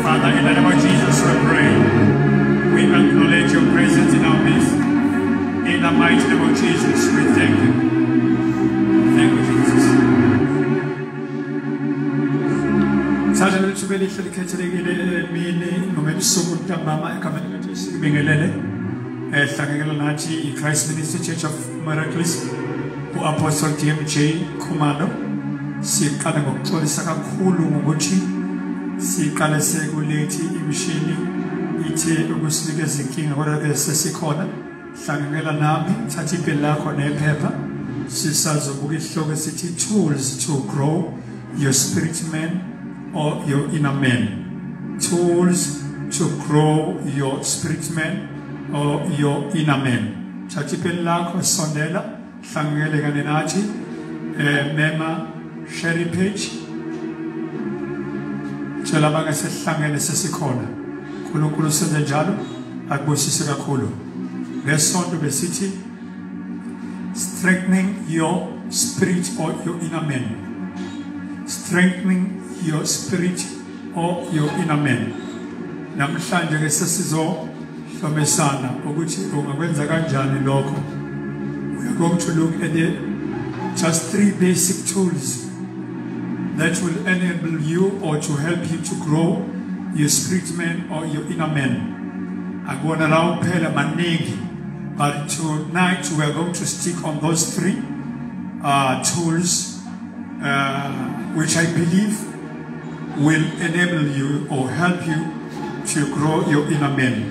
Father, in the name of Jesus, we pray. We acknowledge your presence in our midst. In the mighty name of Jesus, we thank you. Thank you, Jesus. Sajana litubeli hlikhethelekile emini noma ebusuku ntambama egameni likaJesu ibingelele ehlanganyela nathi iChrist Ministry Church of Miracles uApostle DMJ Khumalo. Siqala ngokuxolisa kakhulu ngokuthi siqale sekulethi imishini ithe ukusinikeza inkinga kodwa ke sesikhona. Hlanganyela nami thatha iphela lakho nephepha sisazobuka isihloko sithi tools to grow your spirit man or your inner man. Tools to grow your spirit man or your inner man. Thatha iphela lakho sondela hlanganyele kanye nathi mema Sherry page. Tshela bangasehlangene sesikhona. Nkulunkulu senze njalo akubusise kakhulu. Ngesonto besithi strengthening your spirit or your inner man. Strengthening your spirit or your inner man. Namhlanje ke sesizohlomesana ukuthi ungakwenza kanjani lokho. We are going to look at just 3 basic tools that will enable you or to help you to grow your spirit man or your inner man. Akubona la uphela maningi, but tonight we are going to stick on those 3 tools which I believe will enable you or help you to grow your inner man.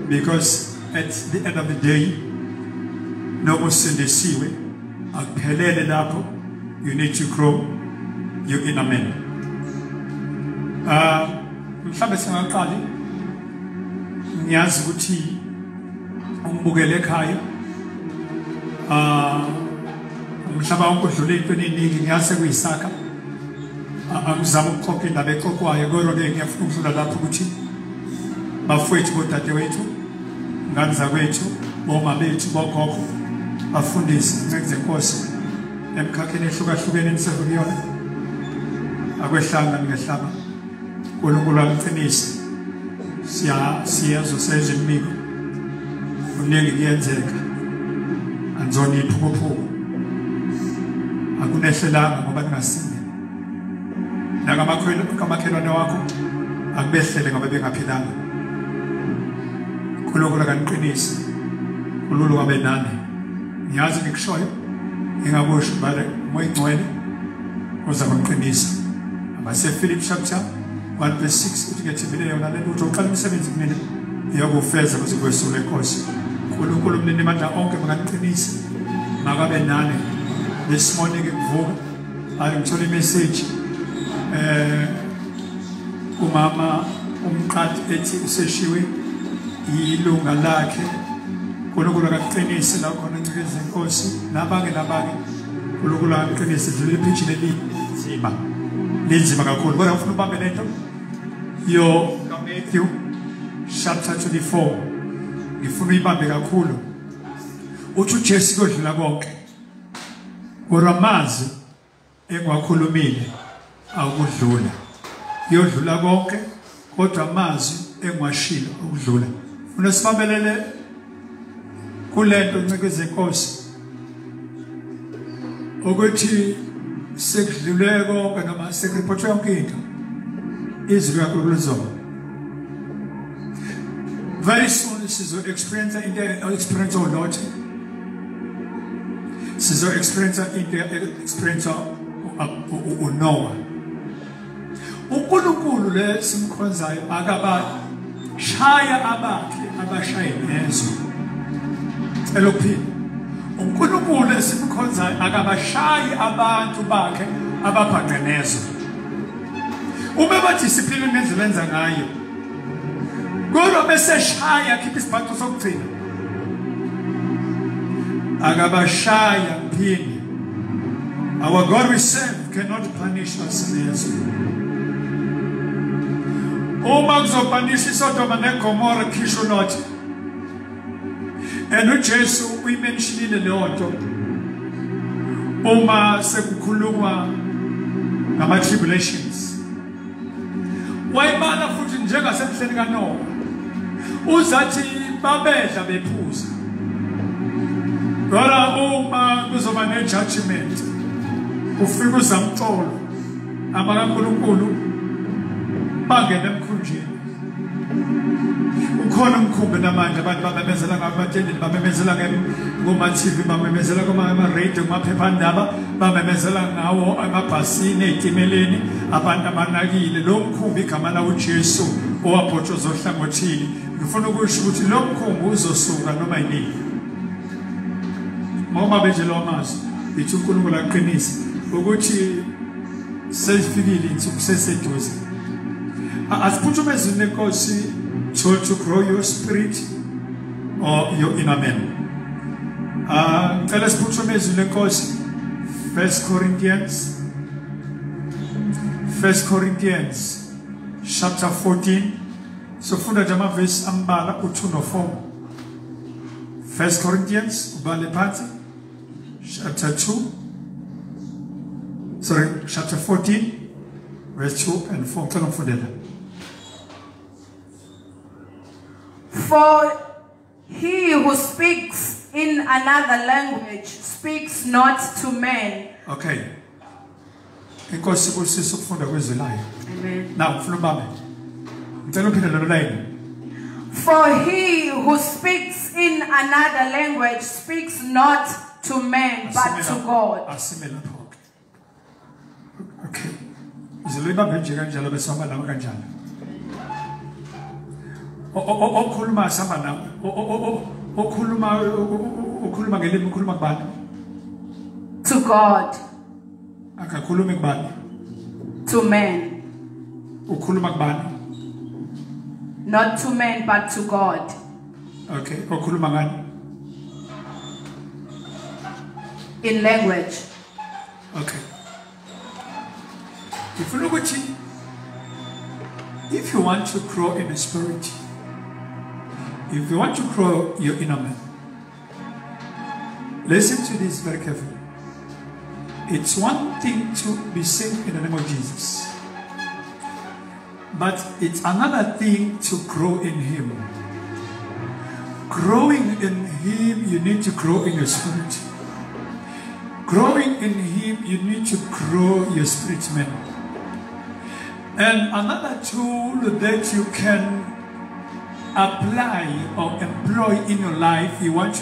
Because at the end of the day, no musindisiwe akuphelele lapho, you need to grow your inner man. Mhlawumbe singaqali ngiyazi ukuthi ungibukele ekhaya umhlaba wonke udlule intweni eningi ngiyase kuyisaka angizama ukukhokha indaba exoxwayo kodwa ke ngiyafuna ukudlula lapho ukuthi bafowethu bodadewethu ngani zakwethu boma bethu bogogo bafundise inceke zenkosi emkhakheni ehlukahlukene nisedluliyona akwehlanga ngehlaba uNkulunkulu amqinise siyazo sezwe imiko uningi kuyenzeka anzoni iphupho akunehlelanga ngoba ningasinde nakamakhelwane wakho akubehlele ngoba bengaphilanga uNkulunkulu akaniqinise uLulu wabe nani ngiyazi ngikushoyo engakusho bale moyingcwele uza kumqinisa abase Philip chapter 1 verse 6 uthi ngethembele yona lento uthi uqala umsebenzi kumina iyakufeza kuze kwesule inkosi uNkulunkulu umnini amandla onke makaniqinise makabe nani this morning ngivuka ngithola imessage umama umqadi ethi useshiwe ilunga lakhe uNkulunkulu akaqinise la khona incike zenkosi nabake uNkulunkulu akaqinise dlule iphitshi lenzima kakhulu kodwa ufuna ubambe lento yo Matthew chapter 24 ngifuna uyibambe kakhulu uthi uJesu kodlula konke oramazi engwakhulumile akudlula yodlula konke kodwa amazwi engwashilo ukudlula ufuna sibambelele kulento incike zenkosi ukuthi sekudlule konke noma sekriphothe yonke into izwi kakhulu lizona very soon sizo experience a lot sizo experience uNoah uNkulunkulu le simkhonzayo akabashaya abakhe abashaye nezwe elophini uNkulunkulu esimkhonzayo akabashayi abantu bakhe ababhaqe nezwe uma bathi siphile ngendlela enza ngayo kodwa bese shaya khipha isibhaxo sokugcina akabashaya mphini our God we serve cannot punish us nezwe Uma kuzopanisha iSodoma neGomora khisho not. And uJesu uyimentionile leyo nto. Uma sekukhuluma ngama tribulations. Wayibala futhi njengasemhleni kaNoah. Uzathi babedla bephuza. Kodwa uma kuzoba ne-judgment, ufika uzamxolo abakaNkulunkulu bangena emkhunjini. Ukhona umkhumbi namanje abantu bamemezela ngabatendeli, bamemezela ngoma-TV, bamemezela kuma-radio, kumaphephandaba, bamemezela ngawo amabhasini, ey'timeleni, abantu abanakile. Lo mkhumbi igama lawo uJesu owabhotshozwa ohlangothini. Ngifuna ukusho ukuthi lo mkhumbi uzosuka noma yini. Ngoba benje lo mazwi ithi uNkulunkulu aqinise ukuthi sezifikile insuku seseduze. Asiphuthume ezwini lenkosi to grow your spirit or your inner man. Ngicela siphuthume ezwini lenkosi 1 Corinthians chapter 14. So funda nje amavesi ambala u2 no4. 1 Corinthians ubale phansi chapter 14 verse 2 and 4. Ngicela ngifundele. For he who speaks in another language speaks not to men. Okay. Inkosi kusisa ukufunda kwezwi layo. Amen. Now mfuna ubambe. Ngicela uphinde lo line. For he who speaks in another language speaks not to men but to God. Asimela lapho. Okay. Izolo ibambe nje kanjalo bese hamba nawe kanjalo. Okhuluma samba nawe. Okhuluma ngelimi ukhuluma kubani? To God. Akakhulumi kubani? To men. Ukhuluma kubani? Not to men but to God. Okay. Okhuluma ngani? In language. Okay. If you want to grow in the spirit, if you want to grow your inner man, listen to this very carefully. It's one thing to be saved in the name of Jesus, but it's another thing to grow in Him. Growing in Him, you need to grow in your spirit. Growing in Him, you need to grow your spirit man. And another tool that you can apply or employ in your life, if you want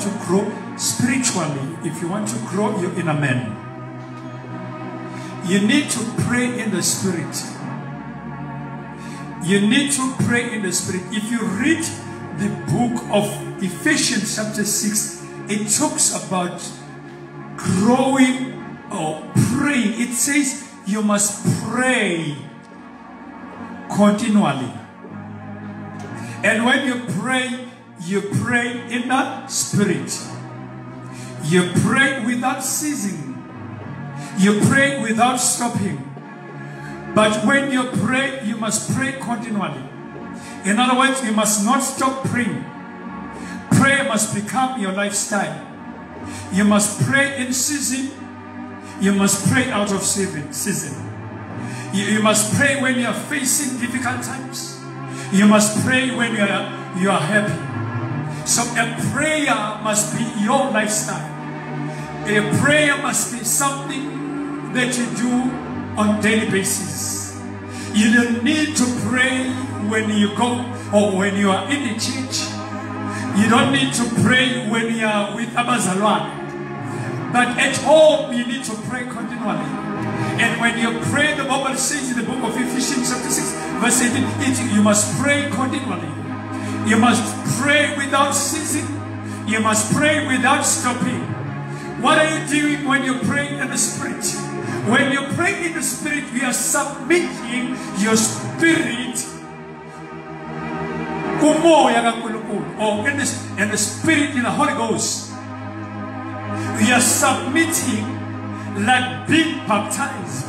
to grow spiritually, if you want to grow your inner man, you need to pray in the spirit. You need to pray in the spirit. If you read the book of Ephesians chapter 6, it talks about growing or praying. It says you must pray continually. And when you pray in the spirit. You pray without ceasing. You pray without stopping. But when you pray, you must pray continually. In other words, you must not stop praying. Prayer must become your lifestyle. You must pray in season. You must pray out of season. You must pray when you are facing difficult times. You must pray when you are happy. So a prayer must be your lifestyle. A prayer must be something that you do on a daily basis. You don't need to pray when you go or when you are in the church. You don't need to pray when you are with Abazalwan. But at home, you need to pray continually. And when you pray, the Bible says in the book of Ephesians chapter 6, verse 18, you must pray continually. You must pray without ceasing. You must pray without stopping. What are you doing when you pray in the Spirit? When you pray in the Spirit, you are submitting your spirit or in the Spirit, in the Holy Ghost. We are submitting like being baptized.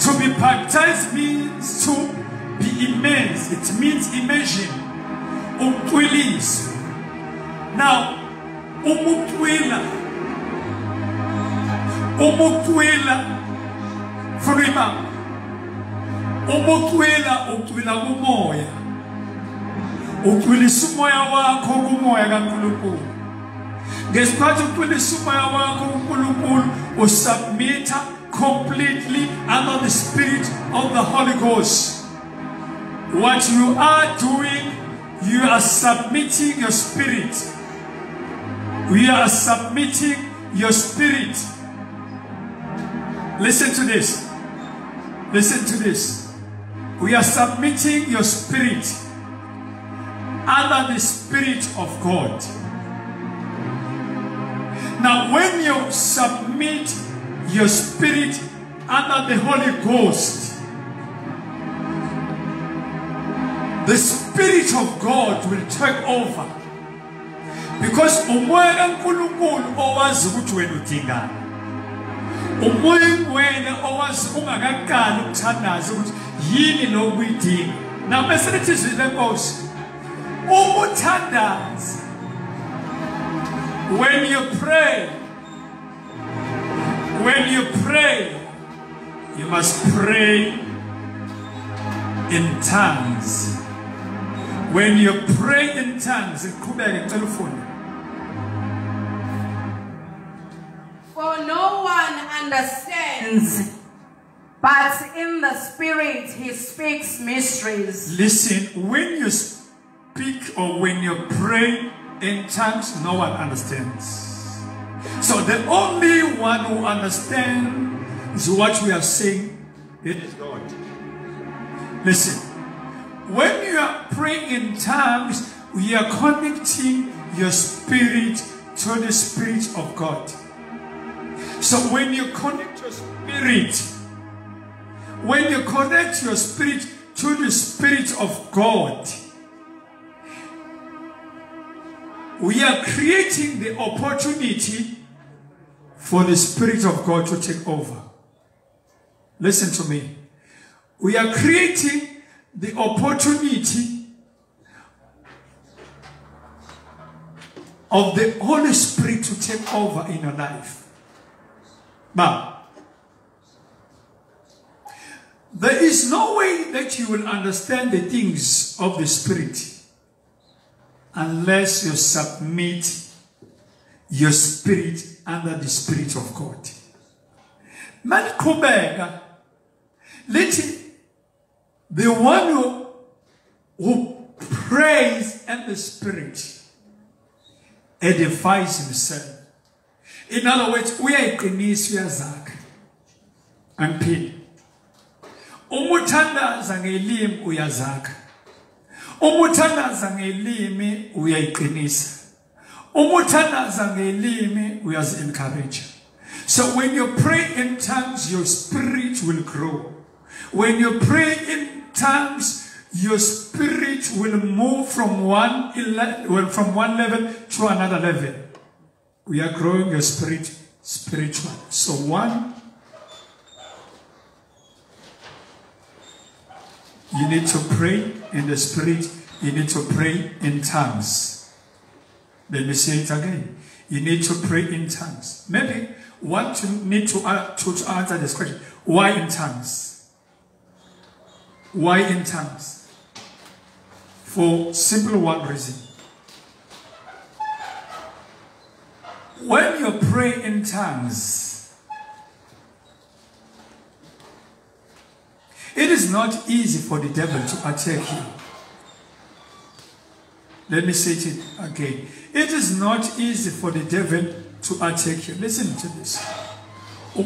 To be baptized means to Be immense. It means imagine. Umtwilis. Now, umutwila. Umutwila. Frima. Umutwila kumoya. Utwilisa umoya wakho kumoya kaNkulunkulu. Ngesikhathi utwilisa umoya wakho kuNkulunkulu, usubmita completely under the spirit of the Holy Ghost. What you are doing, you are submitting your spirit. We are submitting your spirit. Listen to this. Listen to this. We are submitting your spirit under the Spirit of God. Now, when you submit your spirit under the Holy Ghost, the Spirit of God will take over. Because umoya kaNkulunkulu owazi ukuthi wena udingani. Umoya wena owazi ungakaqali ukuthandaza ukuthi yini lokuyidinga. Now, message is the Nkosi. Umuthandaza. When you pray, you must pray in tongues. When you pray in tongues, for no one understands, but in the Spirit he speaks mysteries. Listen, when you speak or when you pray in tongues, no one understands. So the only one who understands what we are saying is God. Listen, when you are praying in tongues, we are connecting your spirit to the Spirit of God. So when you connect your spirit, when you connect your spirit to the Spirit of God, we are creating the opportunity for the Spirit of God to take over. Listen to me. We are creating the opportunity of the Holy Spirit to take over in your life. But there is no way that you will understand the things of the Spirit unless you submit your spirit under the Spirit of God. Malikubega, let the one who prays in the Spirit edifies himself. In other words, we are iqiniswa zakhe. Amphi. Umuthandaza ngelimi uyazakha. Umuthandaza ngelimi uyayiqinisa. Umuthandaza ngelimi uyazi-encourage. So when you pray in tongues, your spirit will grow. When you pray in tongues, your spirit will move from one level to another level. We are growing your spirit spiritually. So one, you need to pray in the Spirit. You need to pray in tongues. Let me say it again. You need to pray in tongues. Maybe one need to answer this question. Why in tongues? Why in tongues? For simple one reason. When you pray in tongues, it is not easy for the devil to attack you. Let me say it again. It is not easy for the devil to attack you. Listen to this. I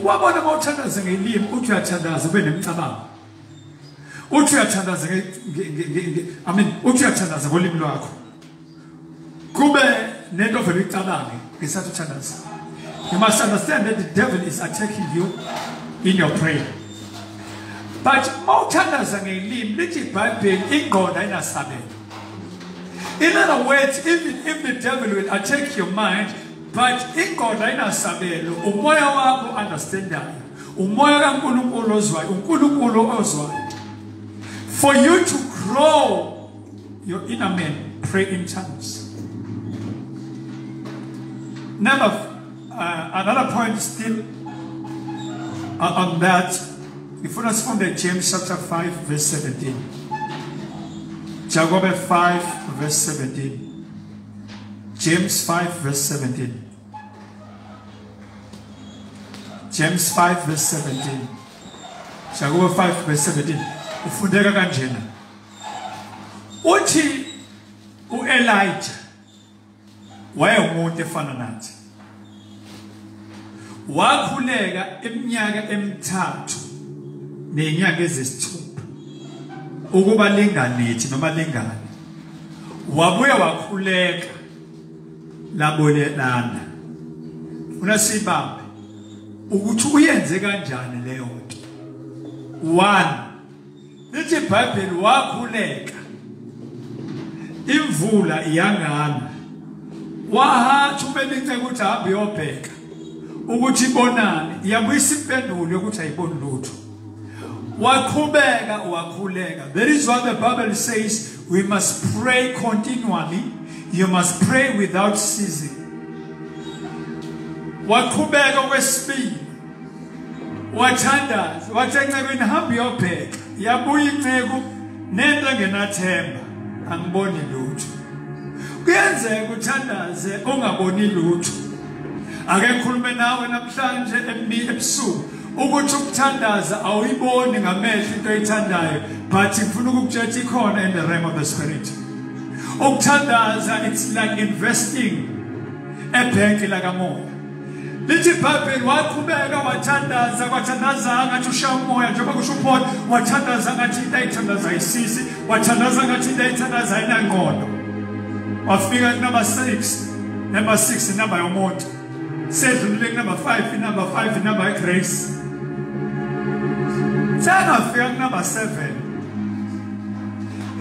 mean, you must understand that the devil is attacking you in your prayer. But in other words, even if the devil will attack your mind, but in God understand that. For you to grow your inner man, pray in tongues. Another point still on that. If you us from the James chapter 5 verse 17. Jacob 5 verse 17. James 5 verse 17. James 5 verse 17. Jacob 5 verse 17. Ufundeka kanjena. Uthi uElijah wayengumuntu efana nathi. Wakhuleka eminyaka emithathu nenyanga ezisithupha ukuba linganithi noma lingane. Wabuya wakhuleka labolelana. Ufuna sibambe ukuthi uyenze kanjani leyo nto. 1. Lithi iBhayibheli wakhuleka. Imvula iyangana. Wahathi ubelince ukuthi ahambe yobheka ukuthi ibonane. Iyabuyisa impendulo yokuthi ayiboni lutho. Wakhubeka wakhuleka. That is what the Bible says. We must pray continually. You must pray without ceasing. Wakhubeka kwesibili. Wathandaza. Wathi encekwini hamba uyobheka. Yabuya inceku nento engenathemba. Angiboni lutho. Kuyenzeka uthandaze ungaboni lutho. Ake ngikhulume nawe namhlanje ebusuku ukuthi ukuthandaza awuyiboni ngamehlo into oyithandayo, but ngifuna ukukutshela ikhona in the realm of the spirit. Ukuthandaza, it's like investing ebhenki lakamoya. Lithi iBhayibheli waqhubeka wathandaza kwathandaza ngathi ushaya umoya njengoba kusho uPaul, wathandaza ngathi into ayithandaza isisi, wathandaza ngathi into ayithandaza ayinangqondo. Wafika number 6, number 6 inamba yomuntu. Sedlulile number 5, number 5 inamba yegrace. Sangafika number 7.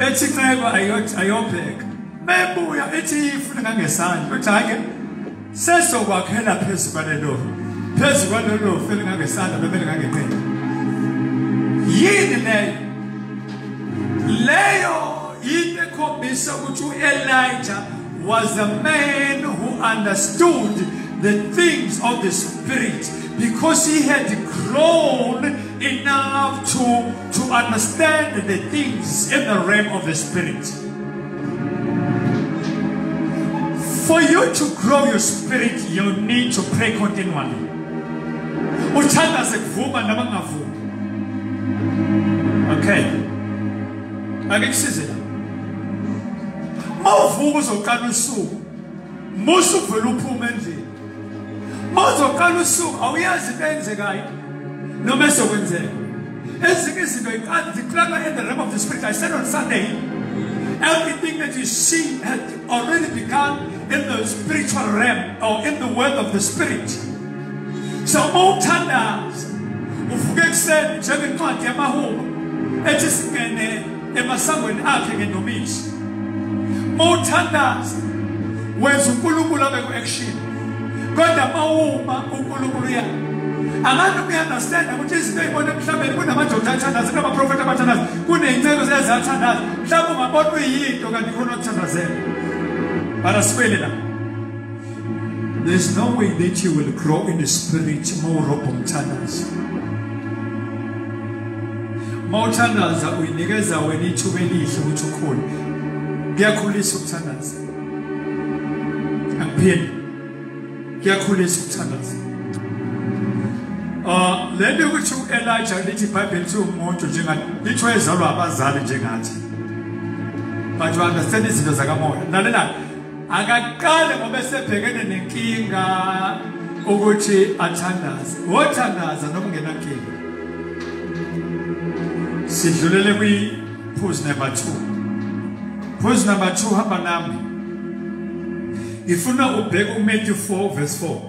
Ethi nceba ayobheka. Bebuya ethi ifuna ngangesandla. Uthi hake sesokwakhela phezulu kwalelo. Phezulu kwalelo fela ngangesandla bebele ngangeqela. Yini leyo? Leyo into ekhombisa ukuthi uElijah was a man who understood the things of the spirit, because he had grown enough to understand the things in the realm of the spirit. For you to grow your spirit, you need to pray continually. Okay. Akekusize. Mawuvuka uzoqala usuku. Musu vele uphume endlini. Mawuzoqala usuku awuyazi into eyenzekayo noma ezokwenzeka. Ezinye izinto ziqala in the realm of the spirit. I said on Sunday, everything that you see had already begun in the spiritual realm or in the world of the spirit. So mawuthandaza uvuke ekuseni njengencwadi yamaHubo ethi singene emasangweni akhe ngendumiso. Mawuthandaza wenza uNkulunkulu abe ku-action. Kodwa mawuma uNkulunkulu ya abantu kuyanderstand ukuthi izinto ey'bona emhlabeni kunamadoda athandaza, kunabaprofethi abathandaza, kuney'nceko zezathandaza. Mhlawumbe ungabona uyinto kanti khona okuthandazela. But asibele la. There's no way that you will grow in the spirit mawurobha umthandazo. Mawuthandaza uyinikeza wena ithuba elihle ukuthi ukhule. Kuyakhulisa ukuthandaza. Angiphinde. Kuyakhulisa ukuthandaza. Lento ukuthi uElijah lithi iBhayibheli lithi umuntu njengathi lithi wayezalwa abazali njengathi. But you understand izinto zakamoya. Lalela akaqale ngoba esebhekene nenkinga ukuthi athandaze. Wothandaza noma ungenankinga. Sidlulele kwi-pause number 2. Pause number 2 hamba nami. Ngifuna ubheke uMatthew 4 verse 4.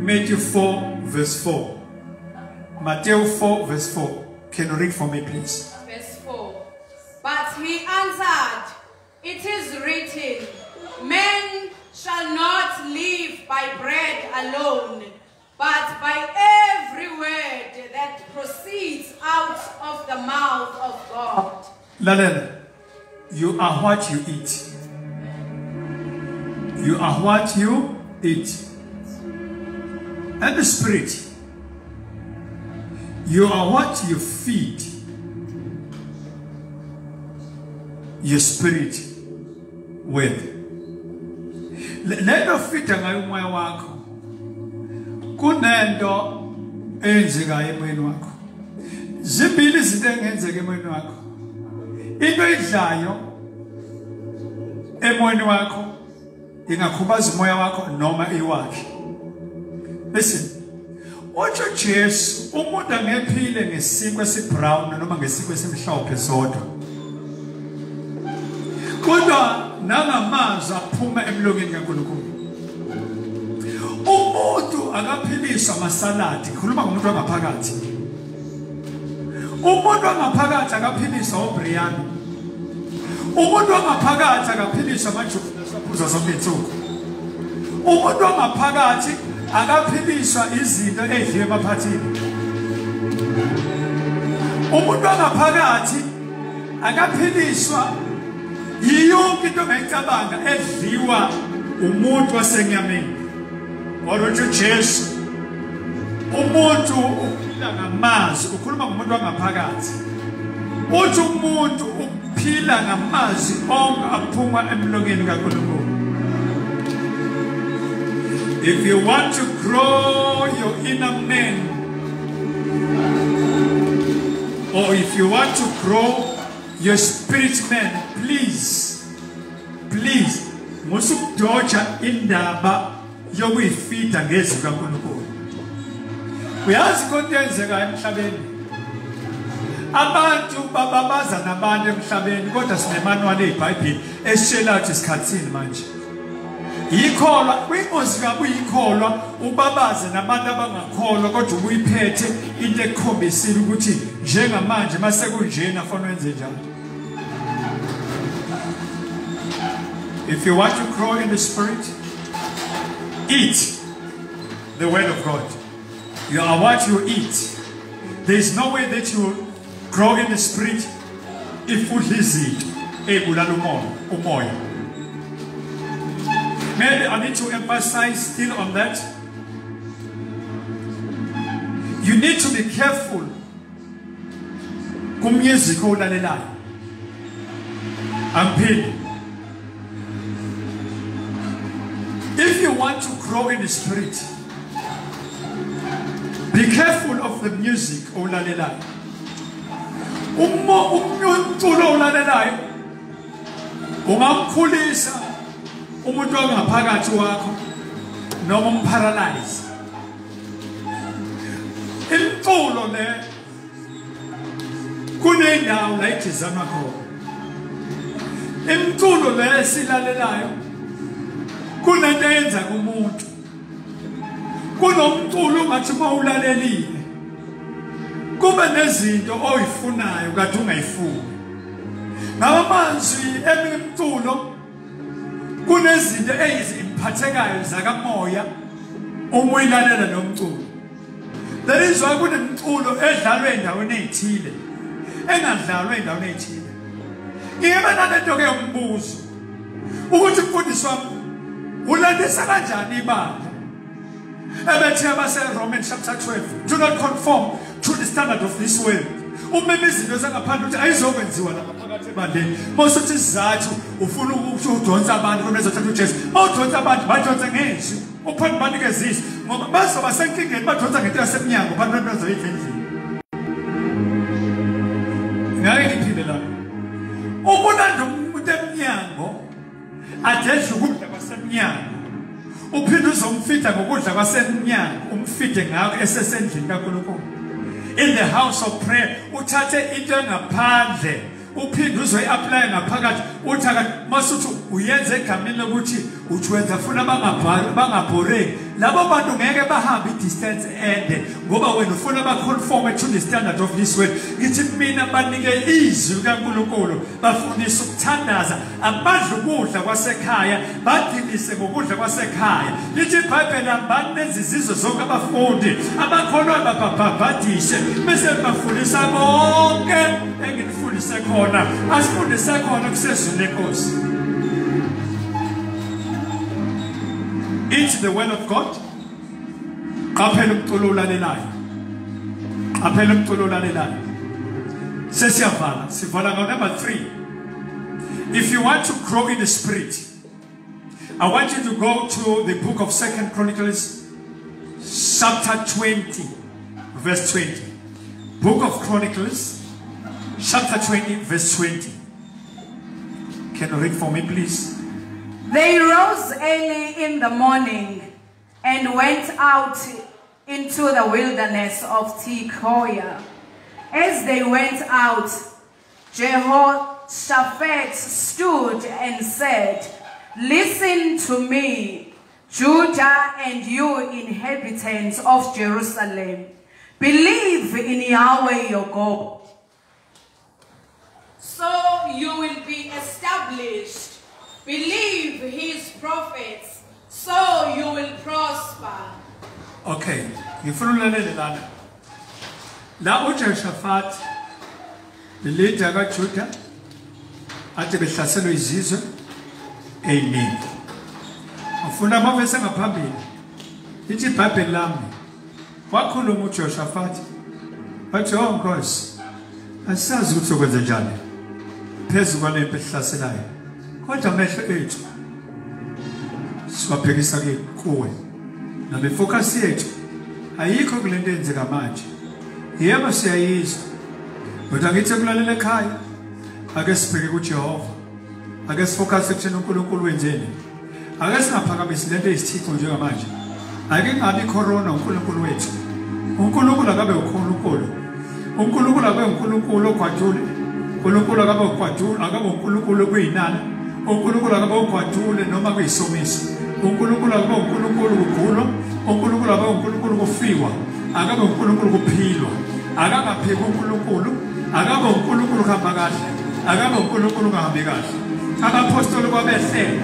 Matthew 4 verse 4. Matthew 4 verse 4. Can you read for me, please? Verse 4. But he answered, "It is written, men shall not live by bread alone, but by every word that proceeds out of the mouth of God." Lalela, you are what you eat. You are what you eat. And the spirit, you are what you feed your spirit with. Let us feed ngayo wakho. Kunento enzeka emoyeni wakho. Zibili izinto engenzeka emoyeni wakho. Into idlayo emoyeni wakho ingakhubaza umoya wakho noma iwakhe. Listen. Utsho Jesu umuntu angephile ngesinkwa esibrown noma ngesinkwa esimhlophe sodwa. Kodwa nangamazwi aphuma emlokeni kaNkulunkulu. Umuntu akaphiliswa amasaladi, ngikhuluma ngomuntu wangaphakathi. Umuntu wangaphakathi akaphiliswa oBrian. Umuntu wangaphakathi akaphiliswa amajubu nasaphuza zonke insuku. Umuntu wangaphakathi akaphiliswa izinto edliwe emaphathini. Umuntu wangaphakathi akaphiliswa yonke into engayicabanga edliwa umuntu wasenyameni. Kodwa uJesu umuntu uphila ngamazwi, ukhuluma ngomuntu wangaphakathi. Uthi umuntu uphila ngamazwi onke aphuma emlokeni kaNkulunkulu. If you want to grow your inner man, or if you want to grow your spirit man, please, musukudoja indaba yokuyifida ngezwi kaNkulunkulu. Uyazi konke yenzeka emhlabeni. Abantu bababaza nabantu emhlabeni, kodwa sinemanual eBhayibheli esitshela ukuthi isikhatsini manje. Yikholwa kwinkosi kabu yikholwa ubabaze nabantu abangakholwa kodwa ubuyiphethe into ekhombisile ukuthi njengamanje mase kunjena afana wenze njalo. If you want to grow in the spirit, eat the word of God. You are what you eat. There is no way that you grow in the spirit if udlizitho ebulala umoya. Maybe I need to emphasize still on that. You need to be careful kumyeziko olalelayo. Ampili. If you want to grow in the spirit, be careful of the music olalelayo. Umculo olalelayo ungamkhulisa umuntu wangaphakathi wakho noma umparalyze. Imculo le kunendawo la ijizana khona. Imculo le esilalelayo kunento eyenza kumuntu. Kunomculo ngathi mawulalelile kube nezinto oyifunayo kade ungayifuni. Ngamazwi emculo kunezinto eziphathekayo zakamoya uma uyilalela nomculo. There is why kunemculo edlalwa endaweni ezithile engadlalwa endaweni ezithile. Ngiyeba nalento ke umbuzo ukuthi mfundisi wami ulandisa kanjani ibandla ebethe abase Romans chapter 12, do not conform to the standard of this world. Umeme izinto zangaphandle ukuthi ayizokwenziwa lapha phakathi ebandleni. Mawusothi izathu ufuna ukuthi udonsa abantu kodwa ezothatha uJesu. Mawudonsa abantu badonsa ngezwi. Uphansi banikezisa ngoba bazoba senkingeni badonsa ngento yasemnyango abantu bazoyidla endlini. Ngeke ngiphinde la. Ukunanda umuntu emnyango adedla ukudla kwasemnyango. Uphinde uzomfida ngokudla kwasemnyango umfide ngakho esesendlini kaNkulunkulu. In the house of prayer, uthathe into engaphandle, uphinde uzoyi-apply ngaphakathi, uthaka masuthi uyenze egameni lokuthi uwenza funa bangabhoreki. Labo bantu ngeke bahambe i-distance ende ngoba wena ufuna ba-conform to the standard of this world. Ngithi mina banike izwi kaNkulunkulu, bafundise ukuthandaza, abadla ukudla kwasekhaya, badilise ngokudla kwasekhaya. Lithi iBhayibheli abantu nezizizwe zonke abafundi abakholwayo babhabhadishe bese bafundisa konke engikufundisa asifundise khona asifundise khona kusezulu lenkosi. It's the word of God. Qaphela umculo ulalelayo. Qaphela umculo ulalelayo. Sesiyavala, sivala number 3. If you want to grow in the spirit, I want you to go to the book of 2 Chronicles, chapter 20, verse 20. Book of Chronicles, chapter 20, verse 20. Can you read for me, please? They rose early in the morning and went out into the wilderness of Tekoa. As they went out, Jehoshaphat stood and said, "Listen to me, Judah and you inhabitants of Jerusalem. Believe in Yahweh your God, so you will be established. Believe his prophets, so you will prosper." Okay, ngifuna ulalele lana. La uJehoshaphat, the leader kaJudah, athi behlaselwe izizwe eziningi. Ngifuna amavesi ngaphambili. Ithi iBhayibheli lami. Wakhuluma uJehoshaphat. Wathi, "Oh Nkosi, asazi ukuthi ukwenza njani phezu kwalempi ehlaselayo. Kodwa amehlo ethu siwaphekisa kuwe. Nabefocus yethu ayikho kulento eyenzeka manje. Yebo siyayizwa. Kodwa ngithi kulalela ekhaya ake sibheke kuJehova. Ake sifocus ekutheni uNkulunkulu wenzeni. Ake singaphakamisi lento ezithixo njengamanje. Ake ngabi corona uNkulunkulu wethu. uNkulunkulu akabe uNkulunkulu. uNkulunkulu akabe uNkulunkulu ogwadule. uNkulunkulu akabe ugwadule, akabe uNkulunkulu kuyinani. uNkulunkulu akabe ugwadule noma kuyisomiso. uNkulunkulu akabe uNkulunkulu kugulo. uNkulunkulu akabe uNkulunkulu kufiwa. Akabe uNkulunkulu kuphilwa. Akakapheki uNkulunkulu. Akabe uNkulunkulu kuhamba kahle. Akabe uNkulunkulu kuhambi kahle. Abapostoli kwabehlela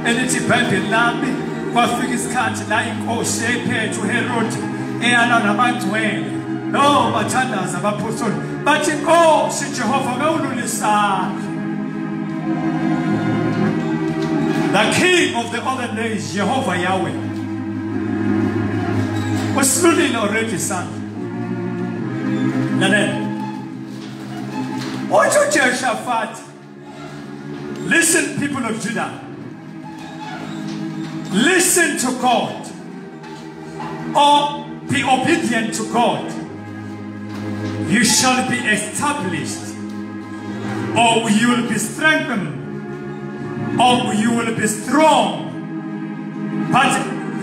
elithi iBhayibheli lami kwafika isikhathi la inkosi eyiphethe uHerodi eyala nabangcwele. No, bathandaza abapostoli bathi Nkosi Jehova kawululisana. The king of the olden days, Jehovah Yahweh, was ruling already, son. What you Jehoshaphat? Listen, people of Judah. Listen to God, or be obedient to God. You shall be established, or you will be strengthened, or you will be strong. But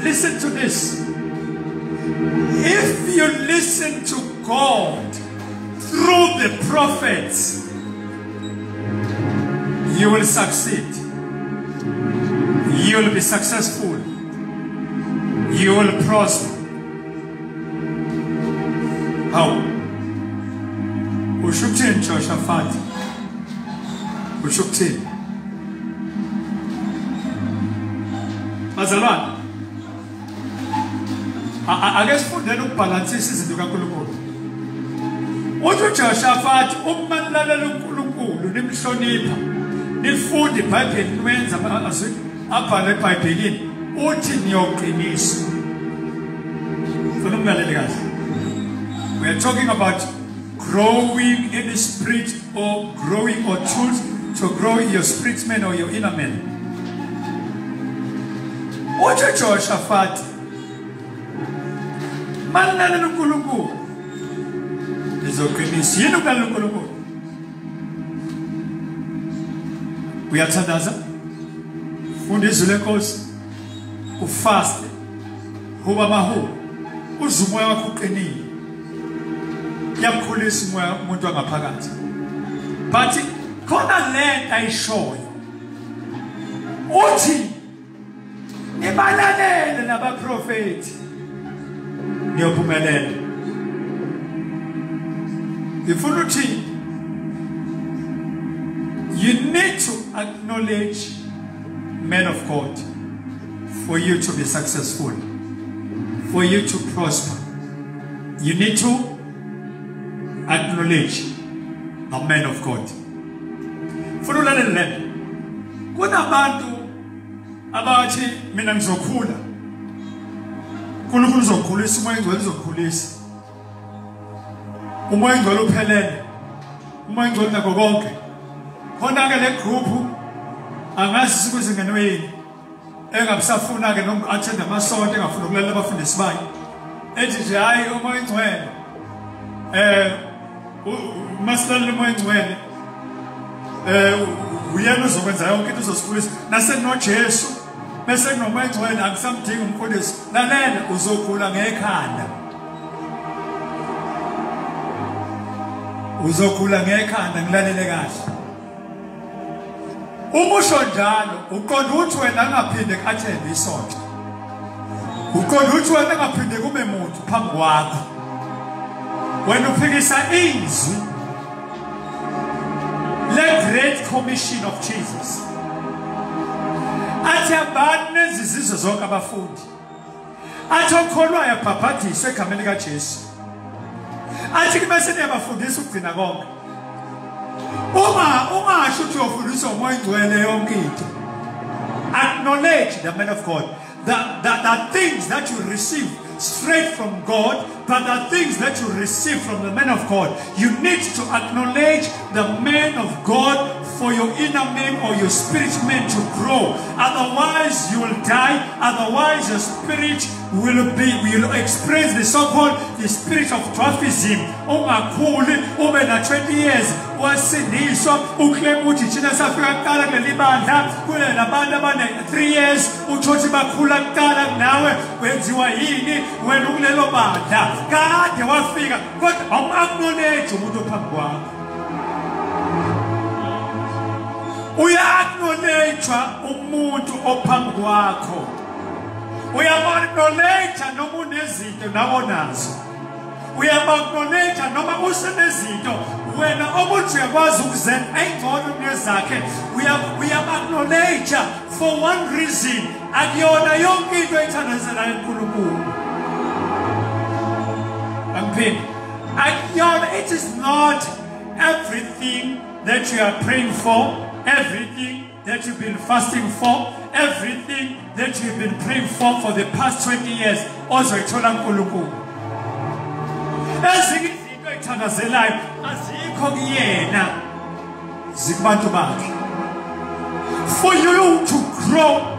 listen to this. If you listen to God through the prophets, you will succeed. You will be successful. You will prosper. How? Ushuktin Jehoshaphat. Ushuktin. Azalwane. Ake sifundele ukubhalansisa izinto kaNkulunkulu. Uthi uJehoshaphat uma nilalela uNkulunkulu nimhlonipha, nifunda iBhayibheli niwenza abhale eBhayibhelini, uthi niyoqiniswa. Funa ungilalele kahle. We are talking about growing in the spirit, or growing, or tools to grow in your spirit man or your inner man. Uthi uJehoshaphat Manlalela uNkulunkulu nizoqinisa. Yini ukulalela uNkulunkulu? Uyathandaza, funda izwi lenkosi, ufaste, huba mahu, uze umoya wakho uqinile. Yamkhulisa umoya umuntu wangaphakathi. But khona lento ayishoyo. Uthi ibalalele nabaprofeti niyophumelela. Ngifuna uthi you need to acknowledge men of God for you to be successful, for you to prosper. You need to acknowledge the men of God. Funa ulalele lento. Kunabantu abathi mina ngizokhula. uNkulunkulu uzokhulisa umoya engcwele uzokhulisa. Umoya engcwele uphelele. Umoya engcwele nakho konke. Khona ke le group angazi sikuzingenweni engabisafuna ke noma attend amasonto engafuna ukulalela abafundisi bayo. Ethi nje hayi umoya engcwele. Masilale umoya engcwele. Uyena uzokwenza yonke into uzosikhulisa nasenoJesu bese kunomoya engcwele akusamdingi umfundisi. Lalela uzokhula ngekhanda. Uzokhula ngekhanda ngilalele kahle. Umusho njalo uqonda ukuthi wena ngaphinde kathende isonto. Uqonda ukuthi wena ngaphinde kube muntu phambi kwakho. Wena uphikisa izwi the great commission of Jesus. Athi abantu nezizizwe zonke abafundi. Athi okholwayo abhabhadiswe egameni likaJesu. Athi bese niyabafundisa ukugcina konke. Ungasho ukuthi uyofundisa umoya engcwele yonke into. Acknowledge the man of God. The things that you receive straight from God, but the things that you receive from the man of God, you need to acknowledge the man of God for your inner man or your spirit man to grow. Otherwise, you will die. Otherwise, your spirit will experience the so-called the spirit of dwarfism. Ube na 20 years wasindiswa uclaim ukuthi thina safika kuqala ngelibandla kule labantu abane 3 years uthi bakhula kuqala nawe wenziwa yini wena kulelo bandla kade wafika kodwa awuacknowledge umuntu ophambi kwakho. Uya-acknowledge umuntu ophambi kwakho. Uya-acknowledge noma unezinto nawo nazo. Uya-acknowledge noma usenezinto wena obuthi uyakwazi ukuzenza ayingcono kunezakhe. Uya-acknowledge for one reason. Akuyona yonke into ethandazelayo uNkulunkulu. Angiphi. Akuyona, it is not everything that you are praying for, everything that you've been fasting for, everything that you've been praying for the past 20 years. Also, ithola uNkulunkulu. Ezinye izinto ethandazelayo azikho kuyena, zikubantu bakhe. For you to grow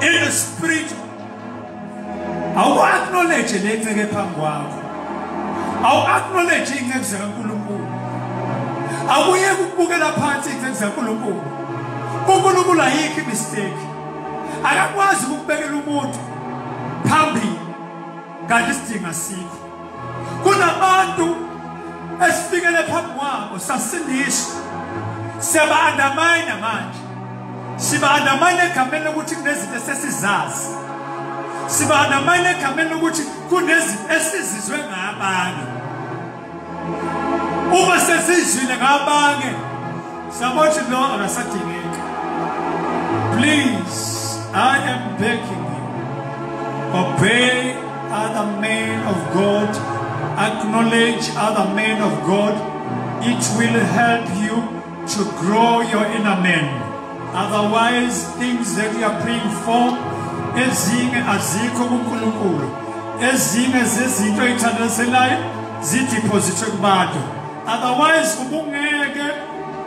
in the spirit, awu-acknowledge le nceke phambi kwakho. Awu-acknowledge iy'nceke zikaNkulunkulu. Awuyeke ukubukela phansi iy'nceke zikaNkulunkulu. uNkulunkulu ayikho imistake. Akakwazi ukubekela umuntu phambili kanti isidingo asikho. Kunabantu esifikele phambi kwabo sasindiswa. Siyaba-undermine manje. Siba-undermine egameni lokuthi kunezinto esesizazi. Siba-undermine egameni lokuthi kunezinto esizizwe ngabanye. Uma sesizwile ngabanye sabothi lo akasadingeka. Please, I am begging you, obey other men of God, acknowledge other men of God. It will help you to grow your inner man. Otherwise, things that you are praying for, ezinye azikho kuNkulunkulu, ezinye zezinto ethandazelayo zidepositwe kubantu. Otherwise, ubungeke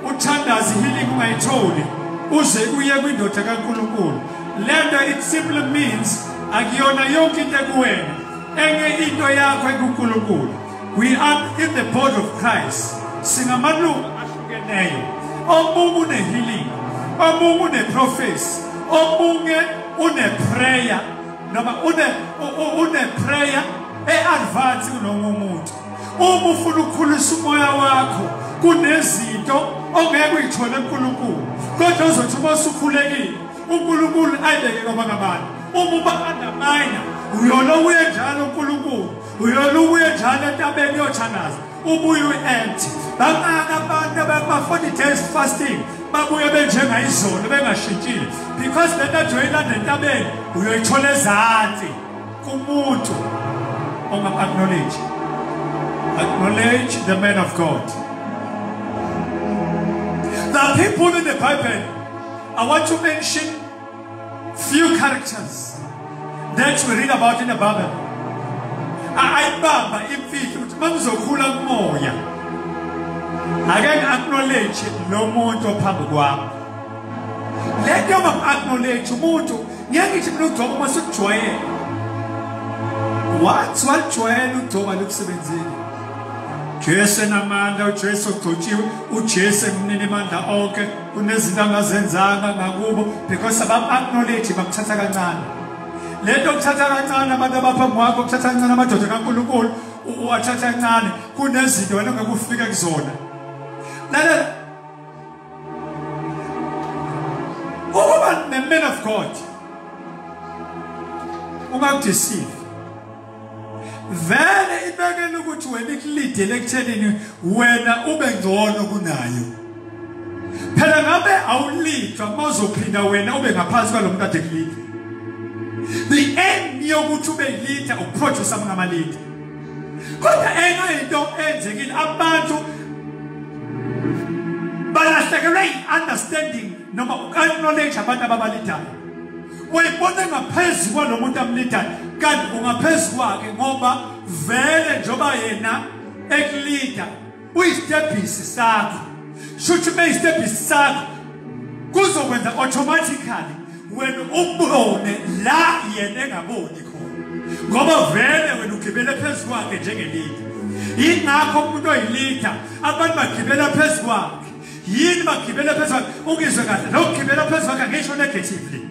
uthandaze healing ungayitholi uze uye kwindoda kaNkulunkulu. Lento it simply means akuyona yonke into kuwena, enye into yakho kuNkulunkulu. We are in the body of Christ. Singamalungu ahlukeneyo. Omunye une healing, omunye une prophecy, omunye une prayer, noma une prayer advance kunomuntu. Uma ufuna ukukhulisa umoya wakho kunezinto ongeke uyithole kuNkulunkulu. Kodwa uzothi uma usukhulekile uNkulunkulu ayibeke kwabanye abantu. Uma uba-undermine uyolobuye njalo uNkulunkulu, uyolobuye njalo entabeni yothanaza, ubuye u-empty. Bangaka abantu abama-40 days fasting babuye benjengayizolo bengashintshile because le nto joyilanda entabeni uyoyithola ezansi kumuntu ongam-acknowledge. Acknowledge the man of God. are people in the Bible. I want to mention few characters that we read about in the Bible. Ayibamba imfihlo ukuthi mangizokhula kumoya ake acknowledge lo muntu ophambi kwami. Le nto acknowledge umuntu ngeke ngithi mina uDoba masukujwayela. What wajwayela uDoba lokusebenzini? Jesu namandla, uJesu ogcotshiwe, uJesu emnini amandla onke, kunezinto angazenzanga ngakubo because acknowledge bamthatha kancane. Lento kuthatha kancane abantu abaphambi kwakho kuthatha kancane amadoda kaNkulunkulu uwathatha kancane kunezinto wena ongekufika kuzona. Lalela ukuba ne-man of God ungakudeceive. Vele ibekele ukuthi wena ikulidele ekuthenini wena ube ngcono kunayo. Phela ngabe awulidwa mawuzophinda wena ube ngaphansi kwalomuntu ade kulida. The aim yokuthi ube leader uproduce amanye leader. Kodwa enye into enzekile abantu balahlekelwe understanding noma ukaknowledge abantu ababalidayo. Uyibona ngaphezulu kwalo muntu amlidayo kanti ungaphezulu kwakhe ngoba vele njoba yena ekulida uyistepisi sakho. Shuthi beyistepisi sakho kuzokwenza automatically wena ubone la yena engaboni khona ngoba vele wena ugibele phezulu kwakhe njengelida. Ingakho umuntu oyilida abantu bagibela phezulu kwakhe. Yini bagibela phezulu kwakhe ungizwe kahle lokugibela phezulu kwakhe ngisho negatively.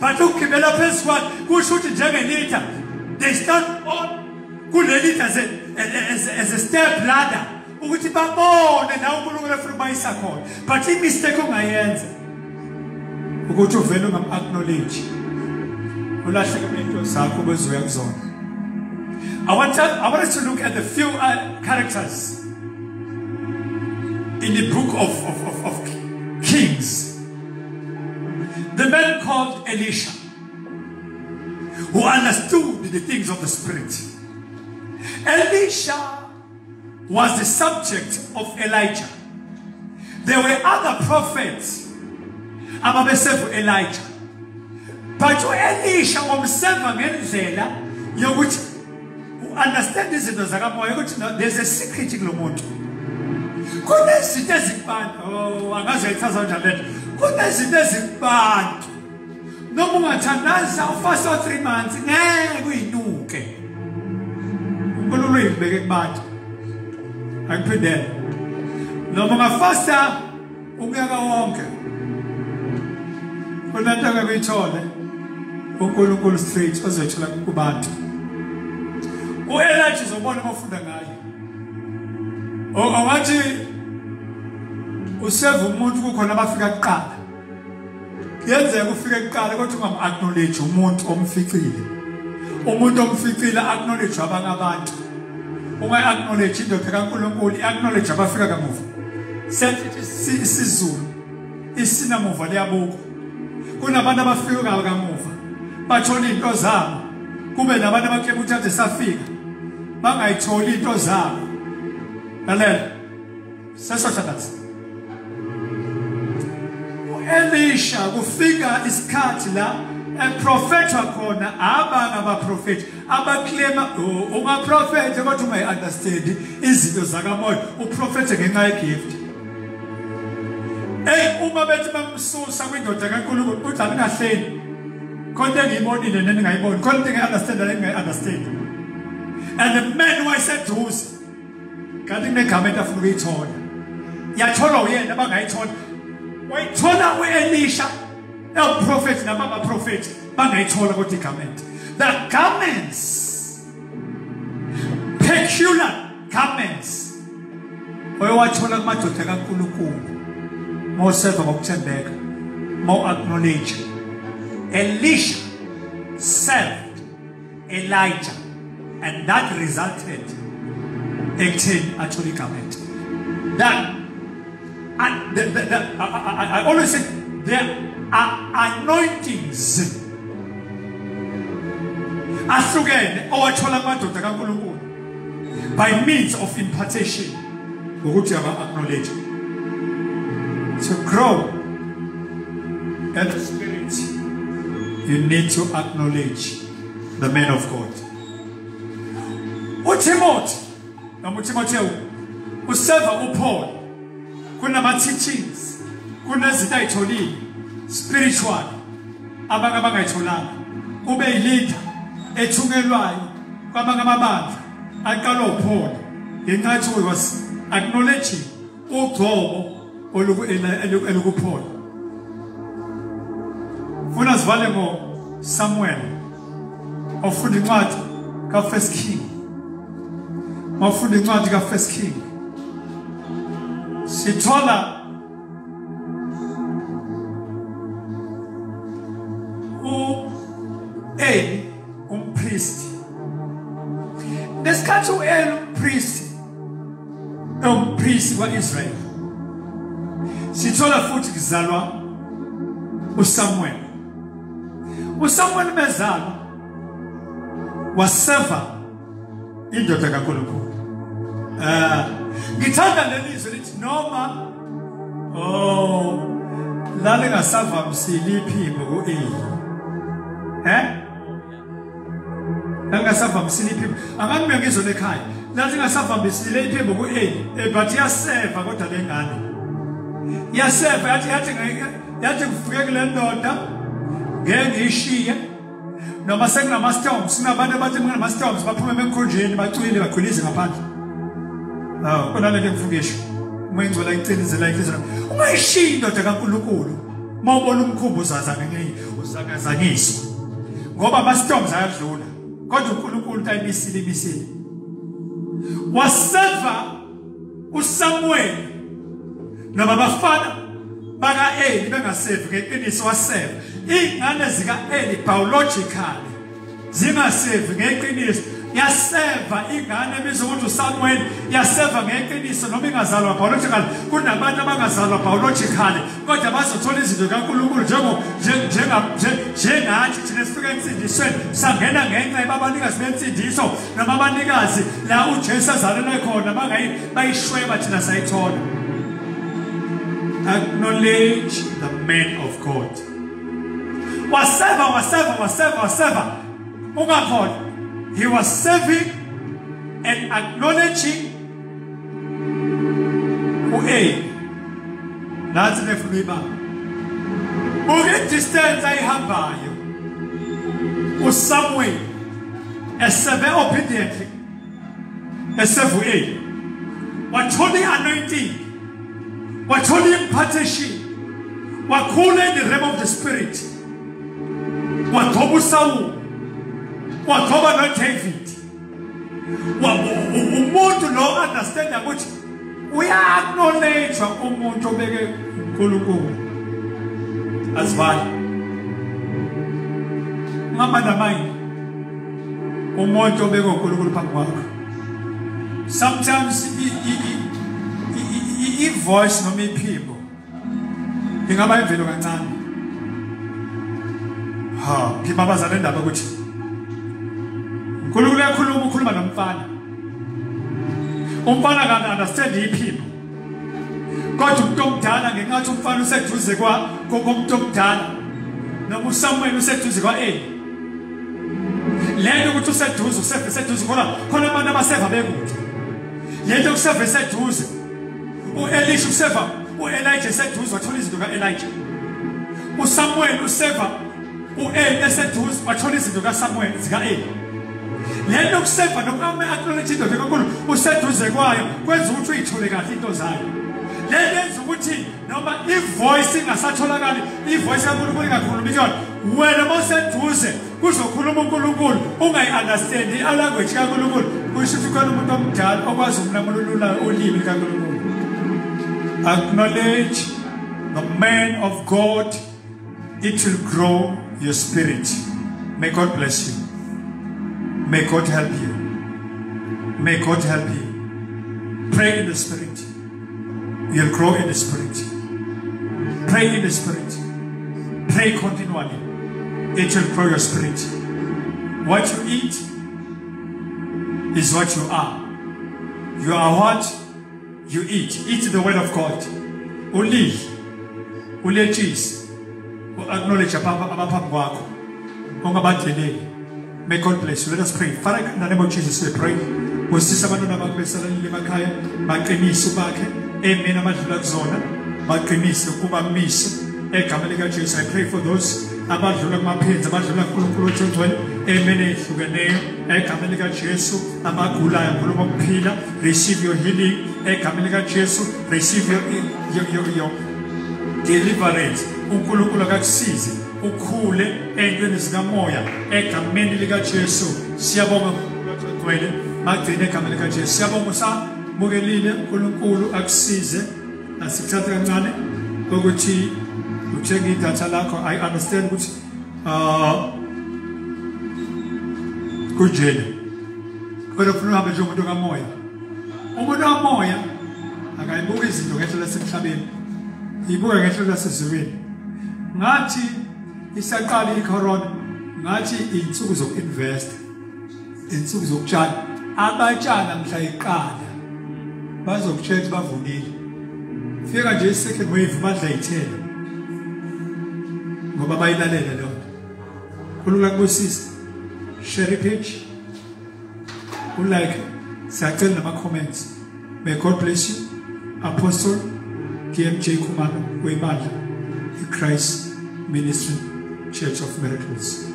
But ukugibela phezulu kwakhe kusho ukuthi njengelida they start on kule leader as a step ladder ukuthi babone la uNkulunkulu efuna bayisa khona. But imistake ongayenza ukuthi uvele ungam-acknowledge ulahleke into zakho bezoya kuzona. I want us to look at the few characters in the book of Kings. The man called Elisha, who understood the things of the Spirit. Elisha was the subject of Elijah. There were other prophets ababeseva Elijah, but Elisha wamseva ngendlela yokuthi understand izinto zakamoya ukuthi there's a secret kulo muntu. Kunezinto ezibanda angaze ayithaza njalo lento. Kunezinto ezibanda noma ungathandaza ufasa 3 months ngeke uyinuke. uNkulunkulu uyibeke kubantu akuphindele noma ungafasta unyaka wonke konanta akuyithole uNkulunkulu straight ozoyithola kubantu. uElijah uzobona mafunda ngayo awathi useva umuntu kukhona abafika kuqala kuyenzeka ufike kuqala kodwa ungam-acknowledge umuntu omficile. Umuntu omficile acknowledge abanye abantu. Unga-acknowledge indoda kaNkulunkulu i-acknowledge abafika kamuva. Sensithi isizulu isinamuva liyabuka. Kunabantu abafika kamuva bathola into zabo. Kube nabantu abaklema ukuthi ade safika bangayitholi into zabo. Lalela sesothatha Elisha kufika isikhathi la eprofetha khona abanga abaprofeti abaklema ungaprofetha kodwa ungayi-understand izinto zakamoya uprofethe ngenxa yegift. Uma bethi bamsusa kwindoda kaNkulunkulu ukuthi aningahleli konke engiyibonile neningayiboni konke engayi-understand nengingayi-understand. And the man wayeseduze kanti kunegama ento afuna ukuyithola yatholwa uyena abangayithola. Wayithola u-Elisha el-prophet nabama-prophet bangayithola kodwa igarment. The garments, peculiar garments, oyewathola kumadoda kaNkulunkulu mawuseva ngokuthembeka mawu-acknowledge. Elisha served Elijah and that resulted ekutheni athole igarment. I always say there are anointings ahlukene owathola amadoda kaNkulunkulu by means of impartation ngokuthi aba-acknowledge. To grow in the spirit, you need to acknowledge the man of God. uTimothy noma uTimotheo userva uPaul kunama teachings kunezinto ayitholile spiritual abangayitholanga ube yileader ethukelwayo kwabanga amabandla aqala uPaul ngenxa yokuthi he was acknowledging ugcobo olukuPaul. Funa sivale ngo Samuel ofunda incwadi ka First King. Mafunda incwadi ka First King sithola Eli umpriest. Nesikhathi uEli umpriest waIsrael sithola futhi kuzalwa uSamuel. uSamuel mezalwa waseva indoda kaNkulunkulu. Ngithanda lelizwe lithi noma lale ngasavamisile iphimbo kuEli. Ngasavamisile iphimbo. Angabe ngizona ekhaya. Lale ngasavamisile iphimbo kuEli, but yaseva kodwa lengane. Yaseva yathi kufike kule ndoda ngeke ngiyishiye noma sekunama storms sinabantu abathi kunama storms baphuma emkhonjeni bacwile bagqulize ngaphandle. Konale ke mfundisho umengcola icelizela inhliziyo ungayishiyi indoda kaNkulunkulu mawubona umkhumbuzo azange uzakazanyiswa ngoba ama storms ayadlula kodwa uNkulunkulu ayibisile waseva uSamuel noma bafana baka Eli bengaseve ngeqiniso waseva ingane zika Eli biologically zingaseve ngeqiniso yaseva ingane ebizwa ukuthi uSamuel yaseva ngeqiniso noma ingazalwa biologically kunabantu abangazalwa biologically kodwa bazothola izinto kaNkulunkulu njengathi thina sifika ensindisweni sangena ngenxa yabanikazi bensindiso noma abanikazi la uJesu azalelwe khona bayishweba thina sayithola. Acknowledge the man of God. Waseva. He was serving and acknowledging uEli. That's the freedom. Distance ayihambayo uSamuel eseve obediently eseve uEli. Wathola anointing. Wathola impartation. Wakhula in the realm of the spirit. Wathoba uSaul. Wathoba noDavid. Umuntu lo understand ukuthi uya-acknowledge umuntu obeke uNkulunkulu. Asivale. Ngaba namayini umuntu obeke uNkulunkulu phambi kwakho. Sometimes voice noma iphimbo ingaba imvelo kancane. Phimba abazali indaba ukuthi uNkulunkulu ukhuluma nomfana. Umfana kan understand iphimbo. Kodwa umuntu omdala ngenkathi umfana useduze komuntu omdala noma uSamuel useduze kwaEli. Lento ukuthi useduze khona abantu abaseva bekude. Lento ukuseva eseduze uElisha useva uElijah eseduze wathola izinto kaElijah. uSamuel useva uEli eseduze wathola izinto kaSamuel zikaEli. Lento ukuseva noma acknowledge indoda kaNkulunkulu useduze kwayo kwenza ukuthi uyithole kahle into zayo. Lento yenza ukuthi noma ivoice ingasatholakali ivoice kaNkulunkulu ingakhulumi kuyona wena moseduze kuzokhuluma uNkulunkulu ungayi-understand i-language kaNkulunkulu kusho ukuthi khona umuntu omdala okwazi ukulamulula ulimi likaNkulunkulu. Acknowledge the man of God. It will grow your spirit. May God bless you. May God help you. May God help you. Pray in the spirit. You'll grow in the spirit. Pray in the spirit. Pray continually. It will grow your spirit. What you eat is what you are. You are what you eat. Eat the word of God. Only uletshise acknowledge abaphambi kwakho ongabandleleli. May God bless you. Let us pray. Father, in the name of Jesus we pray. Usisa abantwana bakho besalalile emakhaya baqinise ubakhe emini amadlula kuzona baqinise ukuba mise egama lika Jesu. I pray for those abadlula kumaphenzi abadlula kuNkulunkulu othethweni emini ehlukeneyo egama lika Jesu. Abagulayo ngoloma ukuphila, receive your healing egama lika Jesu. Receive your deliverance. uNkulunkulu akakusize ukhule ey'ntweni zikamoya egameni lika Jesu. Siyabonga ngcwele magcine egama lika Jesu. Siyabonga usamukelile uNkulunkulu akusize. Asikuthathe kancane ukuthi uthenga idatha lakho. I understand ukuthi kunjena kodwa ufuna uhambe njengomuntu kamoya. Umuntu kamoya akayibuki izinto ngehlo lasemhlabeni, ibuka ngehlo lasezulwini. Ngathi isaqala icorona, ngathi insuku zokuinvest, insuku zokutshala. Abatshala mhla iqala bazokutshela bavunile. Fika nje second wave badla ithela ngoba bayilalela lo. Kulula kubusisa. Share page. Like, siyacela nama comments. May God bless you. Apostle KMJ Kumalo Wemandla, the Christ Ministry Church of Miracles.